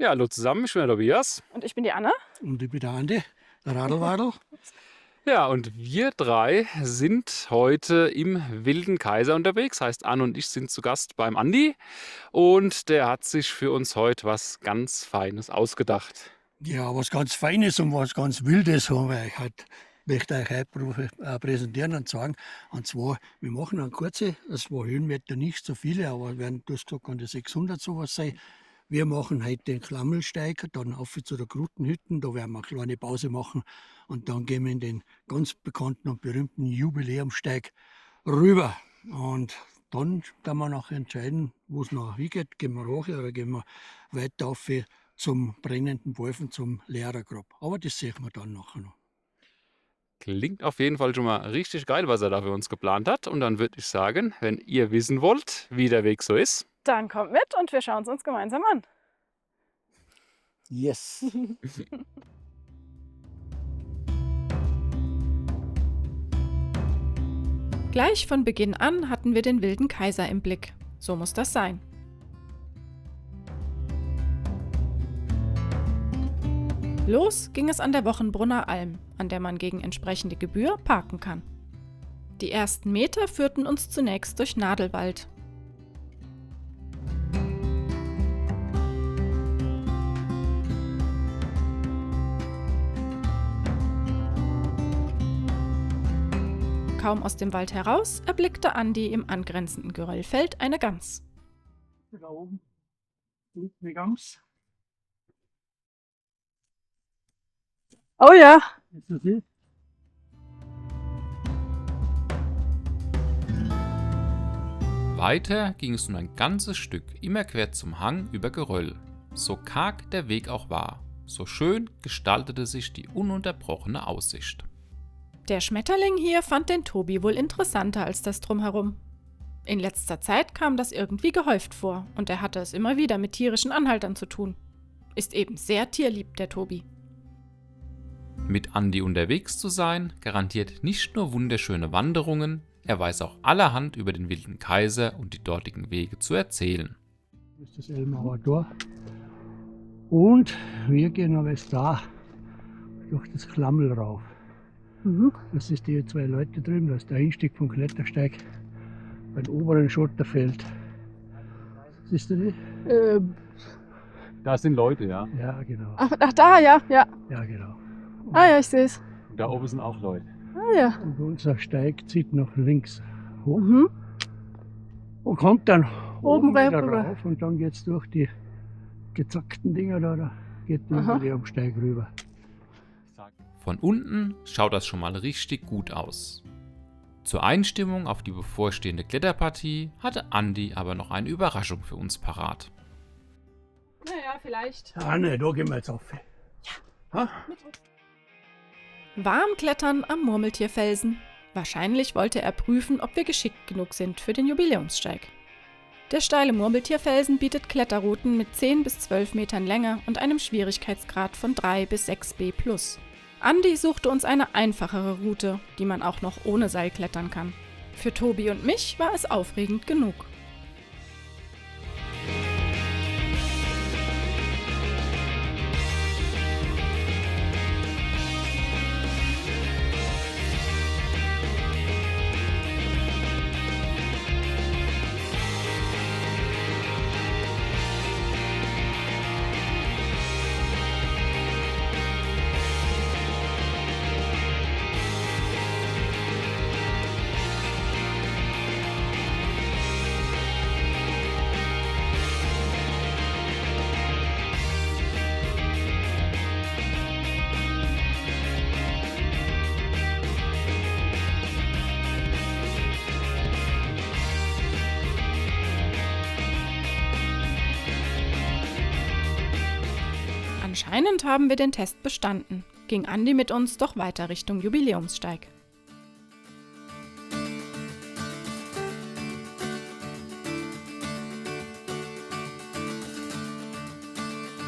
Ja, hallo zusammen, ich bin der Tobias. Und ich bin die Anna. Und ich bin der Andi, der Radlwadel. Ja, und wir drei sind heute im Wilden Kaiser unterwegs. Heißt, Anne und ich sind zu Gast beim Andi. Und der hat sich für uns heute was ganz Feines ausgedacht. Ja, was ganz Feines und was ganz Wildes haben wir euch heute. Möchte ich euch heute präsentieren und sagen. Und zwar, wir machen eine kurze, das 2 Höhenmeter nicht so viele, aber werden, du hast gesagt, kann das 600 sowas sein. Wir machen heute den Klammelsteig, dann auf zu der Grutenhütten, da werden wir eine kleine Pause machen und dann gehen wir in den ganz bekannten und berühmten Jubiläumsteig rüber. Und dann werden wir nachher entscheiden, wo es noch hingeht. Gehen wir hoch oder gehen wir weiter auf zum brennenden Wolfen, zum Lehrergrab. Aber das sehen wir dann nachher noch. Klingt auf jeden Fall schon mal richtig geil, was er da für uns geplant hat. Und dann würde ich sagen, wenn ihr wissen wollt, wie der Weg so ist, Dann kommt mit und wir schauen es uns gemeinsam an. Yes! Gleich von Beginn an hatten wir den Wilden Kaiser im Blick. So muss das sein. Los ging es an der Wochenbrunner Alm, an der man gegen entsprechende Gebühr parken kann. Die ersten Meter führten uns zunächst durch Nadelwald. Kaum aus dem Wald heraus erblickte Andi im angrenzenden Geröllfeld eine Gans. Da oben liegt eine Gans. Oh ja, Ist das sie? weiter ging es nun ein ganzes Stück, immer quer zum Hang über Geröll. So karg der Weg auch war, so schön gestaltete sich die ununterbrochene Aussicht. Der Schmetterling hier fand den Tobi wohl interessanter als das Drumherum. In letzter Zeit kam das irgendwie gehäuft vor und er hatte es immer wieder mit tierischen Anhaltern zu tun. Ist eben sehr tierlieb, der Tobi. Mit Andi unterwegs zu sein, garantiert nicht nur wunderschöne Wanderungen, er weiß auch allerhand über den Wilden Kaiser und die dortigen Wege zu erzählen. Das ist das Elmauer Tor. Und wir gehen aber jetzt da durch das Klammel rauf. Das ist die 2 Leute drüben, das ist der Einstieg vom Klettersteig beim oberen Schotterfeld. Siehst du die? Da sind Leute, ja. Ja, genau. ach da, ja. Ja, genau. Ah ja, ich sehe es. Da oben sind auch Leute. Ah ja. Und unser Steig zieht nach links hoch Mhm. und kommt dann Oben wieder rüber. rauf und dann geht es durch die gezackten Dinger da geht der Aha. Jubiläumsteig rüber. Von unten schaut das schon mal richtig gut aus. Zur Einstimmung auf die bevorstehende Kletterpartie hatte Andi aber noch eine Überraschung für uns parat. Naja, vielleicht. Ah ne, da gehen wir jetzt auf. Ja. Warm klettern am Murmeltierfelsen. Wahrscheinlich wollte er prüfen, ob wir geschickt genug sind für den Jubiläumssteig. Der steile Murmeltierfelsen bietet Kletterrouten mit 10 bis 12 Metern Länge und einem Schwierigkeitsgrad von 3 bis 6B+. Andi suchte uns eine einfachere Route, die man auch noch ohne Seil klettern kann. Für Tobi und mich war es aufregend genug. Anscheinend haben wir den Test bestanden. Ging Andi mit uns doch weiter Richtung Jubiläumssteig.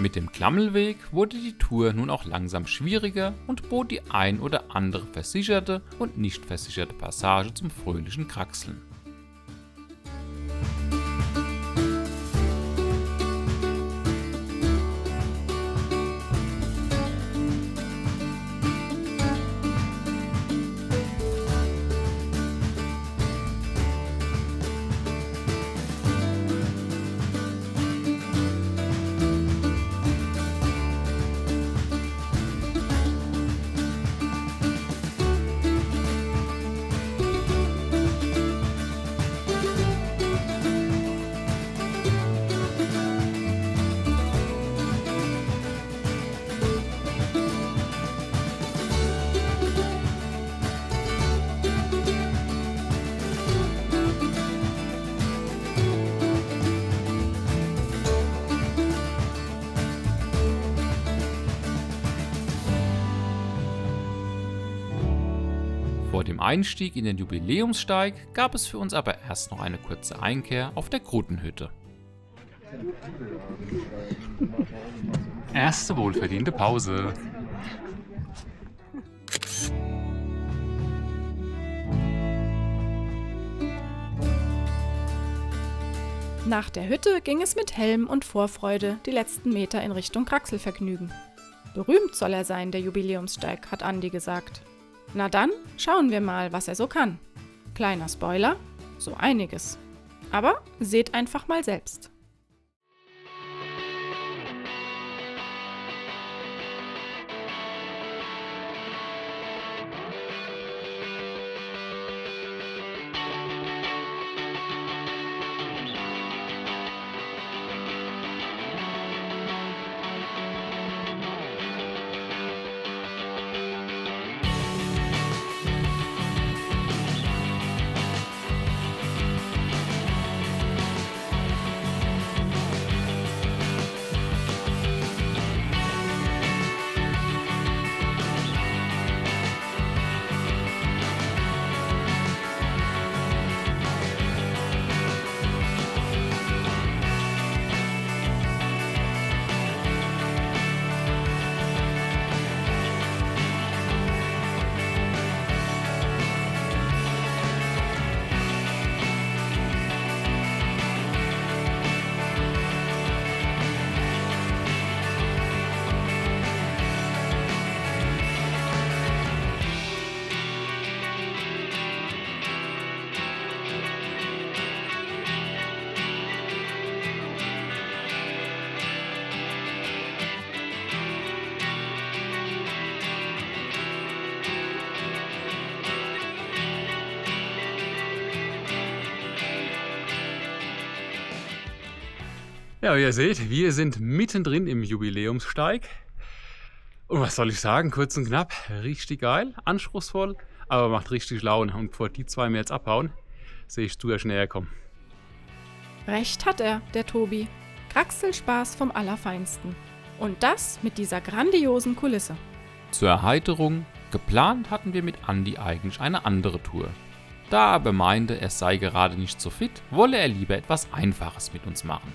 Mit dem Klammelweg wurde die Tour nun auch langsam schwieriger und bot die ein oder andere versicherte und nicht versicherte Passage zum fröhlichen Kraxeln. Vor dem Einstieg in den Jubiläumssteig gab es für uns aber erst noch eine kurze Einkehr auf der Krutenhütte. Erste wohlverdiente Pause. Nach der Hütte ging es mit Helm und Vorfreude die letzten Meter in Richtung Kraxelvergnügen. Berühmt soll er sein, der Jubiläumssteig, hat Andi gesagt. Na dann, schauen wir mal, was er so kann. Kleiner Spoiler, so einiges. Aber seht einfach mal selbst. Ja, wie ihr seht, wir sind mittendrin im Jubiläumssteig. Und was soll ich sagen, kurz und knapp, richtig geil, anspruchsvoll, aber macht richtig Laune. Und bevor die zwei mir jetzt abhauen, sehe ich, du ja näher kommen. Recht hat er, der Tobi. Kraxelspaß vom Allerfeinsten. Und das mit dieser grandiosen Kulisse. Zur Erheiterung, geplant hatten wir mit Andi eigentlich eine andere Tour. Da er aber meinte, er sei gerade nicht so fit, wolle er lieber etwas Einfaches mit uns machen.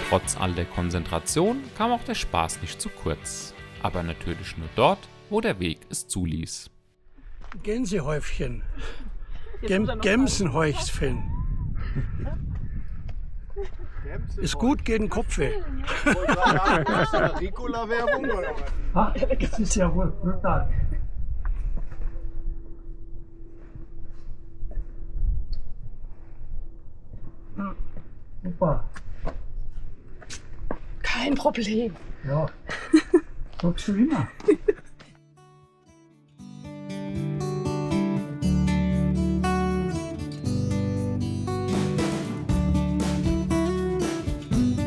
Trotz all der Konzentration kam auch der Spaß nicht zu kurz. Aber natürlich nur dort, wo der Weg es zuließ. Gänsehäufchen. Gemsenhäufchen. Ist gut gegen Kopfweh. Ricola-Werbung oder was? Das ist ja wohl brutal. Super. Kein Problem. Ja. Sagst du immer.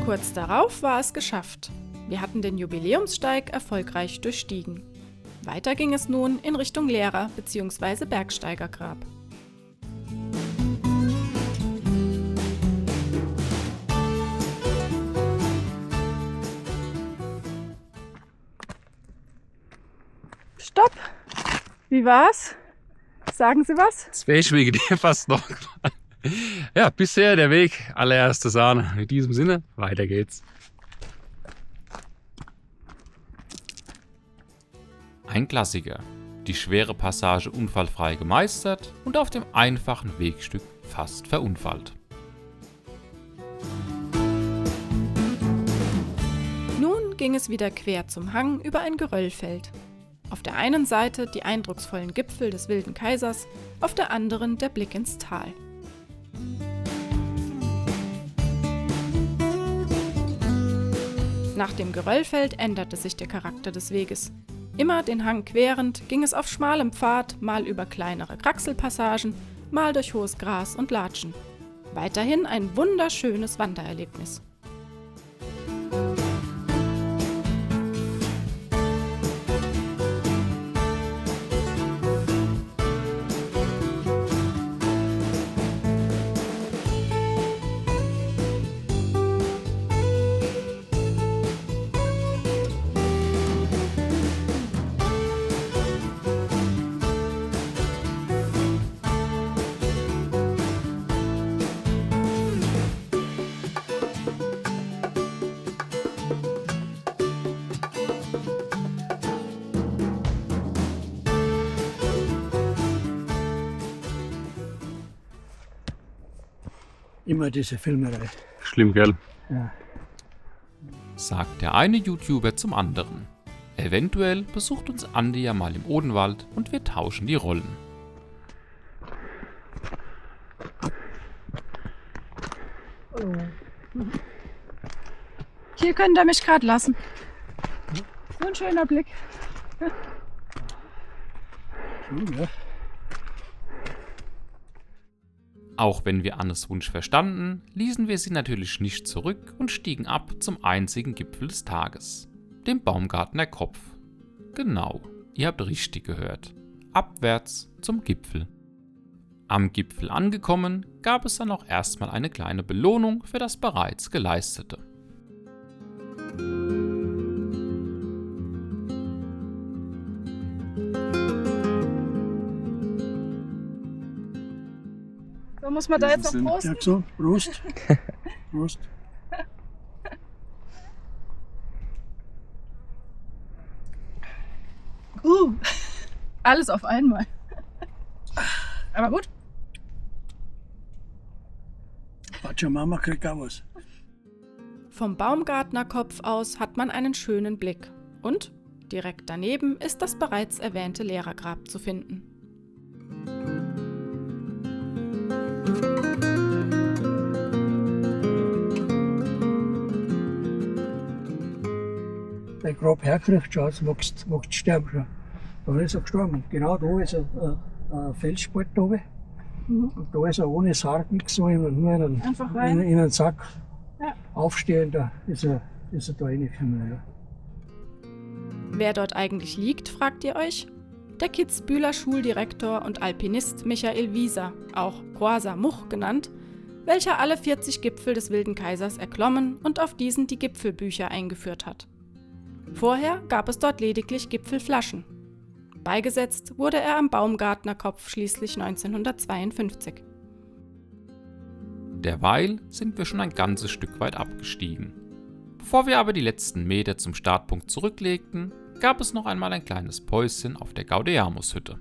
Kurz darauf war es geschafft. Wir hatten den Jubiläumssteig erfolgreich durchstiegen. Weiter ging es nun in Richtung Lehrer- bzw. Bergsteigergrab. Stopp! Wie war's? Sagen Sie was? Das wäre ich wegen dir fast noch gefallen. Ja, bisher der Weg, allererste Sahne. In diesem Sinne, weiter geht's. Ein Klassiker. Die schwere Passage unfallfrei gemeistert und auf dem einfachen Wegstück fast verunfallt. Nun ging es wieder quer zum Hang über ein Geröllfeld. Auf der einen Seite die eindrucksvollen Gipfel des Wilden Kaisers, auf der anderen der Blick ins Tal. Nach dem Geröllfeld änderte sich der Charakter des Weges. Immer den Hang querend ging es auf schmalem Pfad, mal über kleinere Kraxelpassagen, mal durch hohes Gras und Latschen. Weiterhin ein wunderschönes Wandererlebnis. Immer diese Filmerei. Schlimm, gell? Ja. Sagt der eine YouTuber zum anderen. Eventuell besucht uns Andi ja mal im Odenwald und wir tauschen die Rollen. Hier könnt ihr mich gerade lassen. So ein schöner Blick. Ja. Auch wenn wir Annes Wunsch verstanden, ließen wir sie natürlich nicht zurück und stiegen ab zum einzigen Gipfel des Tages, dem Baumgartner Kopf. Genau, ihr habt richtig gehört. Abwärts zum Gipfel. Am Gipfel angekommen, gab es dann auch erstmal eine kleine Belohnung für das bereits Geleistete. So muss man da jetzt noch Prost. Ja, so, Prost. Prost. Alles auf einmal. Aber gut. Patscha Mama kriegt auch was. Vom Baumgartnerkopf aus hat man einen schönen Blick. Und direkt daneben ist das bereits erwähnte Lehrergrab zu finden. Der Grab herkriegt, schau, jetzt magst du sterben schon. Da ist er gestorben. Genau da ist ein Felsspalt da oben. Und da ist er ohne Sarg nichts, so nur in Einfach rein. in einen Sack Ja. aufstehen, da ist er da reingekommen. Ja. Wer dort eigentlich liegt, fragt ihr euch? Der Kitzbühler Schuldirektor und Alpinist Michael Wieser, auch Croisa Much genannt, welcher alle 40 Gipfel des Wilden Kaisers erklommen und auf diesen die Gipfelbücher eingeführt hat. Vorher gab es dort lediglich Gipfelflaschen. Beigesetzt wurde er am Baumgartnerkopf schließlich 1952. Derweil sind wir schon ein ganzes Stück weit abgestiegen. Bevor wir aber die letzten Meter zum Startpunkt zurücklegten, gab es noch einmal ein kleines Päuschen auf der Gaudeamus-Hütte.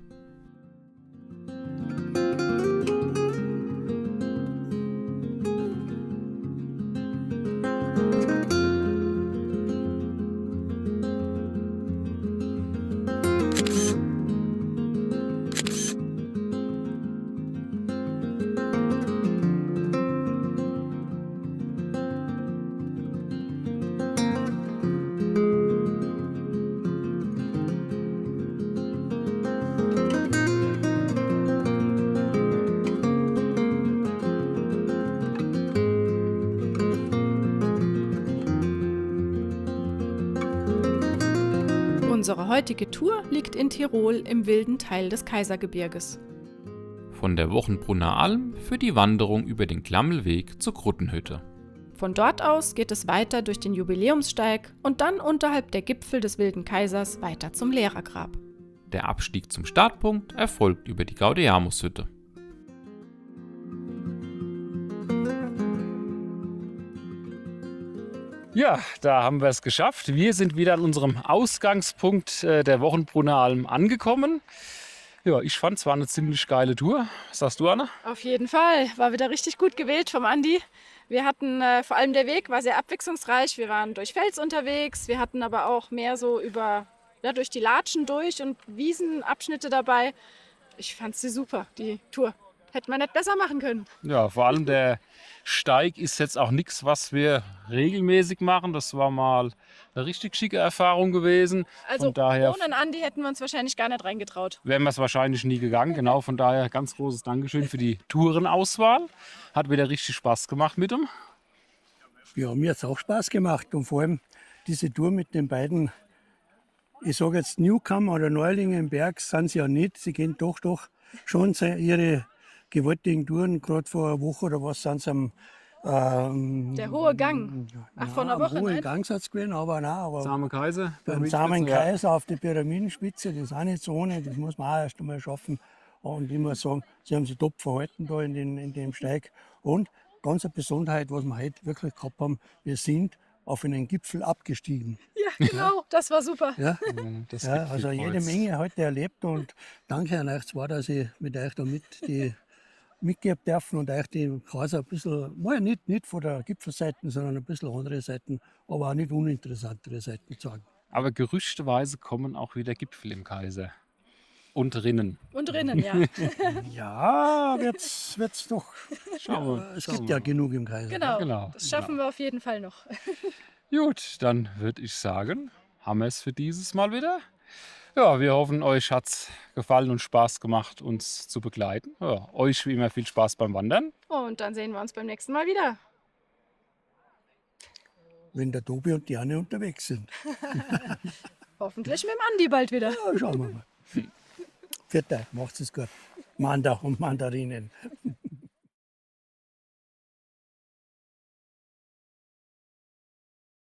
Unsere heutige Tour liegt in Tirol im wilden Teil des Kaisergebirges. Von der Wochenbrunner Alm für die Wanderung über den Klammelweg zur Kruttenhütte. Von dort aus geht es weiter durch den Jubiläumssteig und dann unterhalb der Gipfel des Wilden Kaisers weiter zum Lehrergrab. Der Abstieg zum Startpunkt erfolgt über die Gaudeamus-Hütte. Ja, da haben wir es geschafft. Wir sind wieder an unserem Ausgangspunkt der Wochenbrunner Alm angekommen. Ja, ich fand es war eine ziemlich geile Tour. Was sagst du, Anna? Auf jeden Fall. War wieder richtig gut gewählt vom Andi. Wir hatten vor allem der Weg war sehr abwechslungsreich. Wir waren durch Fels unterwegs. Wir hatten aber auch mehr so durch die Latschen durch und Wiesenabschnitte dabei. Ich fand sie super, die Tour. Hätte man nicht besser machen können. Ja, vor allem der Steig ist jetzt auch nichts, was wir regelmäßig machen. Das war mal eine richtig schicke Erfahrung gewesen. Also von daher ohne einen Andi hätten wir uns wahrscheinlich gar nicht reingetraut. wären wir es wahrscheinlich nie gegangen. Genau, von daher ganz großes Dankeschön für die Tourenauswahl. Hat wieder richtig Spaß gemacht mit ihm. Ja, mir hat es auch Spaß gemacht und vor allem diese Tour mit den beiden, ich sage jetzt Newcomer oder Neulinge im Berg, sind sie ja nicht. Sie gehen doch schon ihre gewaltigen Touren. Gerade vor einer Woche oder was sind sie am Der hohe Gang. Ach, vor einer Woche, Am hohen nein? Gangsatz gewesen, aber nein, aber Same Kaiser. beim Samen Kaiser auf der Pyramidenspitze, das ist auch nicht so ohne, das muss man auch erst einmal schaffen. Und ich muss sagen, sie haben sich top verhalten da in dem Steig. Und ganz eine Besonderheit, was wir heute wirklich gehabt haben, wir sind auf einen Gipfel abgestiegen. Ja, genau. Das war super. Ja, Das ja, also jede Menge heute erlebt und danke an euch zwei, dass ich mit euch da mitgeben dürfen und euch die Kaiser ein bisschen, mal nicht von der Gipfelseite, sondern ein bisschen andere Seiten, aber auch nicht uninteressantere Seiten zeigen. Aber gerüchteweise kommen auch wieder Gipfel im Kaiser. Und Rinnen. Und drinnen, ja. Ja, wird's doch. Schauen wir. Es gibt ja genug im Kreis. Genau. Genau. Das schaffen wir auf jeden Fall noch. Gut, dann würde ich sagen, haben wir es für dieses Mal wieder. Ja, wir hoffen, euch hat es gefallen und Spaß gemacht, uns zu begleiten. Ja, euch wie immer viel Spaß beim Wandern. Und dann sehen wir uns beim nächsten Mal wieder. Wenn der Tobi und die Anne unterwegs sind. Hoffentlich mit dem Andi bald wieder. Ja, schauen wir mal. Viert euch, macht's es gut. Manda und Mandarinen.